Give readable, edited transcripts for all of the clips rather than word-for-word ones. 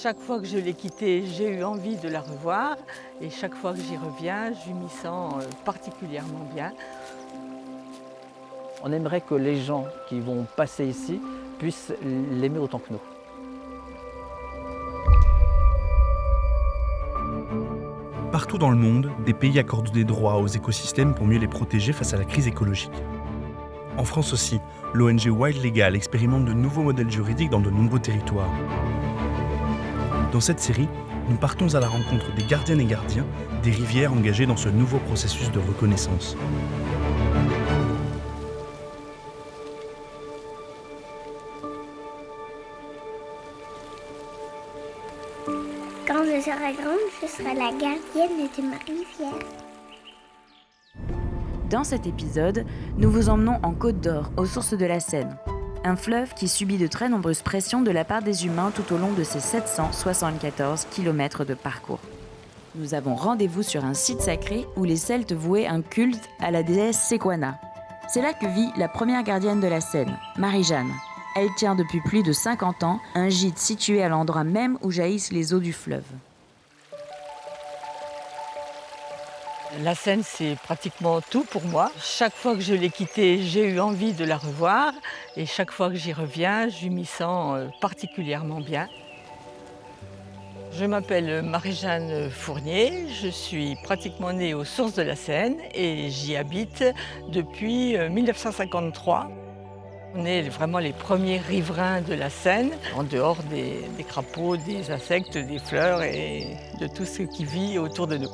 Chaque fois que je l'ai quittée, j'ai eu envie de la revoir et chaque fois que j'y reviens, je m'y sens particulièrement bien. On aimerait que les gens qui vont passer ici puissent l'aimer autant que nous. Partout dans le monde, des pays accordent des droits aux écosystèmes pour mieux les protéger face à la crise écologique. En France aussi, l'ONG Wild Legal expérimente de nouveaux modèles juridiques dans de nombreux territoires. Dans cette série, nous partons à la rencontre des gardiennes et gardiens des rivières engagés dans ce nouveau processus de reconnaissance. Quand je serai grande, je serai la gardienne de ma rivière. Dans cet épisode, nous vous emmenons en Côte d'Or, aux sources de la Seine. Un fleuve qui subit de très nombreuses pressions de la part des humains tout au long de ses 774 km de parcours. Nous avons rendez-vous sur un site sacré où les Celtes vouaient un culte à la déesse Sequana. C'est là que vit la première gardienne de la Seine, Marie-Jeanne. Elle tient depuis plus de 50 ans un gîte situé à l'endroit même où jaillissent les eaux du fleuve. La Seine, c'est pratiquement tout pour moi. Chaque fois que je l'ai quittée, j'ai eu envie de la revoir et chaque fois que j'y reviens, je m'y sens particulièrement bien. Je m'appelle Marie-Jeanne Fournier, je suis pratiquement née aux sources de la Seine et j'y habite depuis 1953. On est vraiment les premiers riverains de la Seine, en dehors des crapauds, des insectes, des fleurs et de tout ce qui vit autour de nous.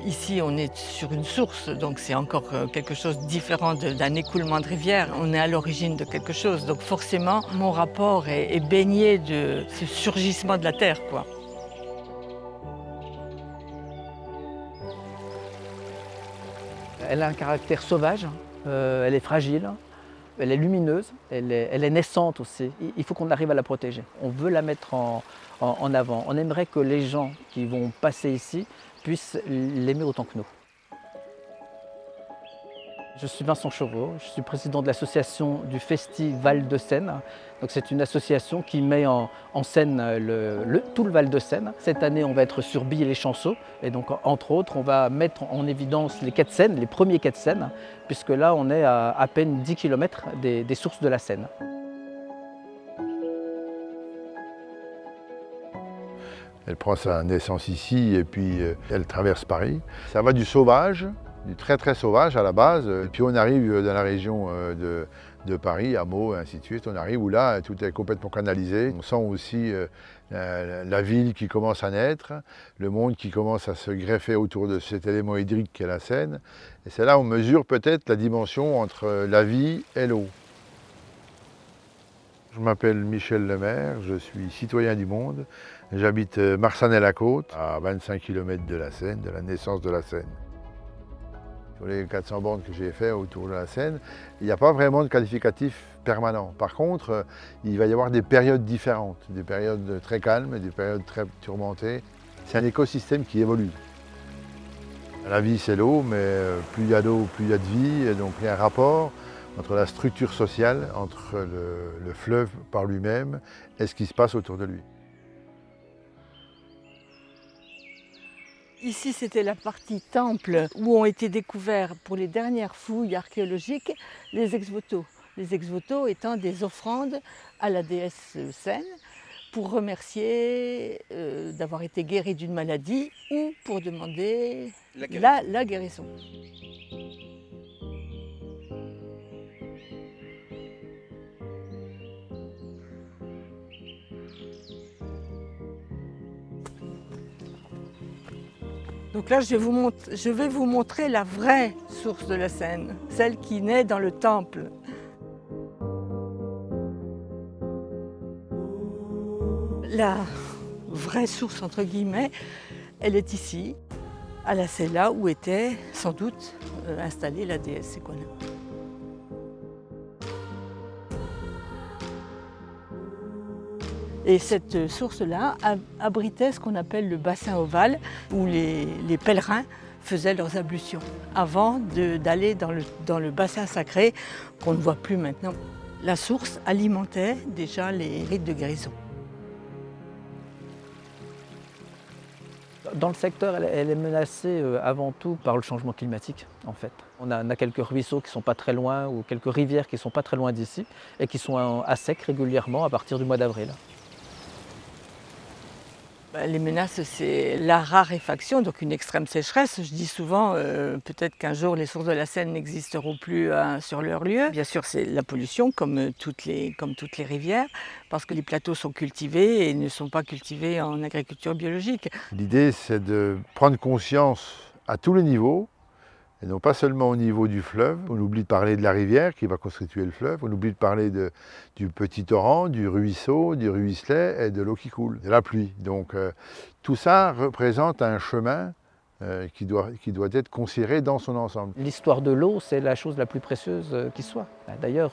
Ici, on est sur une source, donc c'est encore quelque chose de différent d'un écoulement de rivière. On est à l'origine de quelque chose, donc forcément, mon rapport est baigné de ce surgissement de la terre, quoi. Elle a un caractère sauvage, elle est fragile, elle est lumineuse, elle est naissante aussi. Il faut qu'on arrive à la protéger. On veut la mettre en avant. On aimerait que les gens qui vont passer ici puissent l'aimer autant que nous. Je suis Vincent Chauveau, je suis président de l'association du Festival Val de Seine. Donc c'est une association qui met en scène tout le Val de Seine. Cette année, on va être sur Billy-les-Chanceaux et donc entre autres, on va mettre en évidence les quais de Seine, les premiers quais de Seine, puisque là, on est à peine 10 km des sources de la Seine. Elle prend sa naissance ici et puis elle traverse Paris. Ça va du sauvage, du très très sauvage à la base, et puis on arrive dans la région de Paris, à Meaux, et ainsi de suite. On arrive où là, tout est complètement canalisé. On sent aussi la ville qui commence à naître, le monde qui commence à se greffer autour de cet élément hydrique qu'est la Seine. Et c'est là où on mesure peut-être la dimension entre la vie et l'eau. Je m'appelle Michel Lemaire, je suis citoyen du monde. J'habite Marsanais-la-Côte, à 25 km de la Seine, de la naissance de la Seine. Sur les 400 bornes que j'ai fait autour de la Seine, il n'y a pas vraiment de qualificatif permanent. Par contre, il va y avoir des périodes différentes, des périodes très calmes, des périodes très tourmentées. C'est un écosystème qui évolue. La vie, c'est l'eau, mais plus il y a d'eau, plus il y a de vie, et donc il y a un rapport entre la structure sociale, entre le fleuve par lui-même et ce qui se passe autour de lui. Ici, c'était la partie temple où ont été découverts pour les dernières fouilles archéologiques les ex-voto. Les ex-voto étant des offrandes à la déesse Seine pour remercier d'avoir été guéri d'une maladie ou pour demander la guérison. Donc là, je vais vous montrer la vraie source de la Seine, celle qui naît dans le temple. La vraie source, entre guillemets, elle est ici. C'est là où était sans doute installée la déesse Sequana. Et cette source-là abritait ce qu'on appelle le bassin ovale, où les pèlerins faisaient leurs ablutions, avant d'aller dans le bassin sacré, qu'on ne voit plus maintenant. La source alimentait déjà les rites de guérison. Dans le secteur, elle est menacée avant tout par le changement climatique, en fait. On a quelques ruisseaux qui ne sont pas très loin, ou quelques rivières qui ne sont pas très loin d'ici, et qui sont à sec régulièrement à partir du mois d'avril. Les menaces, c'est la raréfaction, donc une extrême sécheresse. Je dis souvent, peut-être qu'un jour les sources de la Seine n'existeront plus sur leur lieu. Bien sûr, c'est la pollution, comme toutes les rivières, parce que les plateaux sont cultivés et ne sont pas cultivés en agriculture biologique. L'idée, c'est de prendre conscience à tous les niveaux, et non pas seulement au niveau du fleuve. On oublie de parler de la rivière qui va constituer le fleuve, on oublie de parler du petit torrent, du ruisseau, du ruisselet et de l'eau qui coule, de la pluie. Donc tout ça représente un chemin qui doit être considéré dans son ensemble. L'histoire de l'eau, c'est la chose la plus précieuse qui soit. D'ailleurs,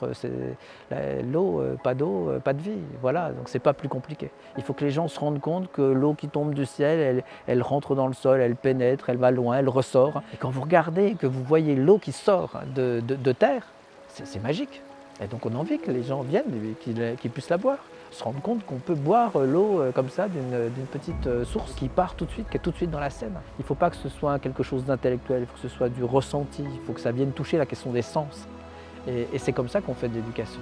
l'eau, pas d'eau, pas de vie. Voilà, donc c'est pas plus compliqué. Il faut que les gens se rendent compte que l'eau qui tombe du ciel, elle rentre dans le sol, elle pénètre, elle va loin, elle ressort. Et quand vous regardez, que vous voyez l'eau qui sort de terre, c'est magique. Et donc on a envie que les gens viennent et qu'ils puissent la boire. Se rendre compte qu'on peut boire l'eau comme ça d'une petite source qui part tout de suite, qui est tout de suite dans la Seine. Il ne faut pas que ce soit quelque chose d'intellectuel, il faut que ce soit du ressenti, il faut que ça vienne toucher la question des sens. Et c'est comme ça qu'on fait de l'éducation.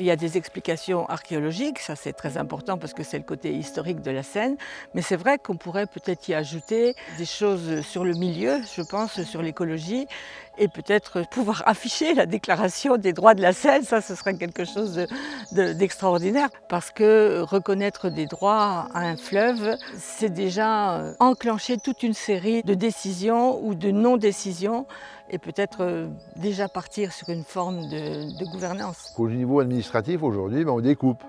Il y a des explications archéologiques, ça c'est très important parce que c'est le côté historique de la Seine, mais c'est vrai qu'on pourrait peut-être y ajouter des choses sur le milieu, je pense, sur l'écologie, et peut-être pouvoir afficher la déclaration des droits de la Seine, ça ce serait quelque chose d'extraordinaire, parce que reconnaître des droits à un fleuve, c'est déjà enclencher toute une série de décisions ou de non-décisions, et peut-être déjà partir sur une forme de gouvernance. Au niveau administratif, aujourd'hui, on découpe.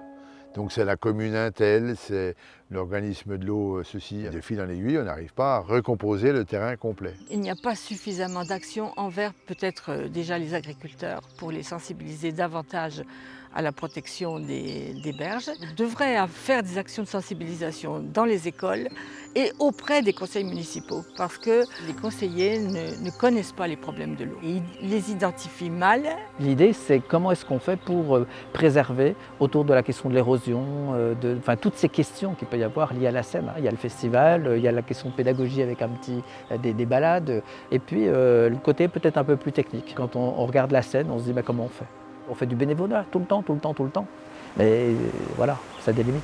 Donc c'est la commune Intel, c'est l'organisme de l'eau, ceci. De fil en aiguille, on n'arrive pas à recomposer le terrain complet. Il n'y a pas suffisamment d'action envers peut-être déjà les agriculteurs pour les sensibiliser davantage à la protection des berges. On devrait faire des actions de sensibilisation dans les écoles et auprès des conseils municipaux parce que les conseillers ne connaissent pas les problèmes de l'eau. Ils les identifient mal. L'idée, c'est comment est-ce qu'on fait pour préserver autour de la question de l'érosion, toutes ces questions qu'il peut y avoir liées à la Seine. Il y a le festival, il y a la question de pédagogie avec des balades, et puis le côté peut-être un peu plus technique. Quand on regarde la Seine, on se dit comment on fait. On fait du bénévolat tout le temps. Mais voilà, ça a des limites.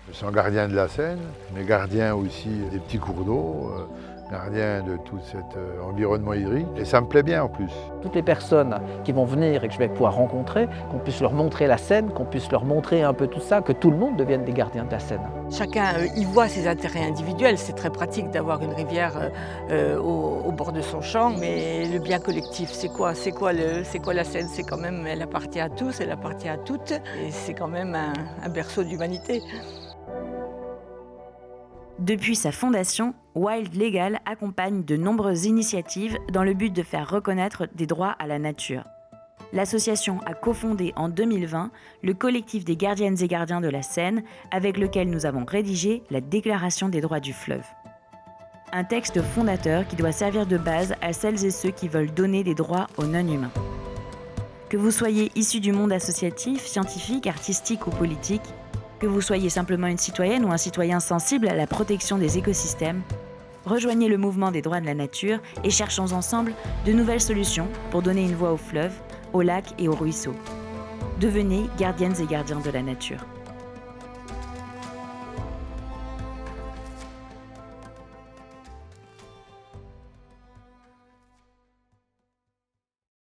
Je suis gardien de la Seine, mais gardien aussi des petits cours d'eau, gardien de tout cet environnement hydrique. Et ça me plaît bien en plus. Toutes les personnes qui vont venir et que je vais pouvoir rencontrer, qu'on puisse leur montrer la Seine, qu'on puisse leur montrer un peu tout ça, que tout le monde devienne des gardiens de la Seine. Chacun y voit ses intérêts individuels. C'est très pratique d'avoir une rivière au bord de son champ, mais le bien collectif, c'est quoi la Seine? C'est quand même, elle appartient à tous, elle appartient à toutes, et c'est quand même un berceau d'humanité. Depuis sa fondation, Wild Legal accompagne de nombreuses initiatives dans le but de faire reconnaître des droits à la nature. L'association a cofondé en 2020 le collectif des gardiennes et gardiens de la Seine, avec lequel nous avons rédigé la Déclaration des droits du fleuve. Un texte fondateur qui doit servir de base à celles et ceux qui veulent donner des droits aux non-humains. Que vous soyez issu du monde associatif, scientifique, artistique ou politique, que vous soyez simplement une citoyenne ou un citoyen sensible à la protection des écosystèmes, rejoignez le mouvement des droits de la nature et cherchons ensemble de nouvelles solutions pour donner une voix aux fleuves, aux lacs et aux ruisseaux. Devenez gardiennes et gardiens de la nature.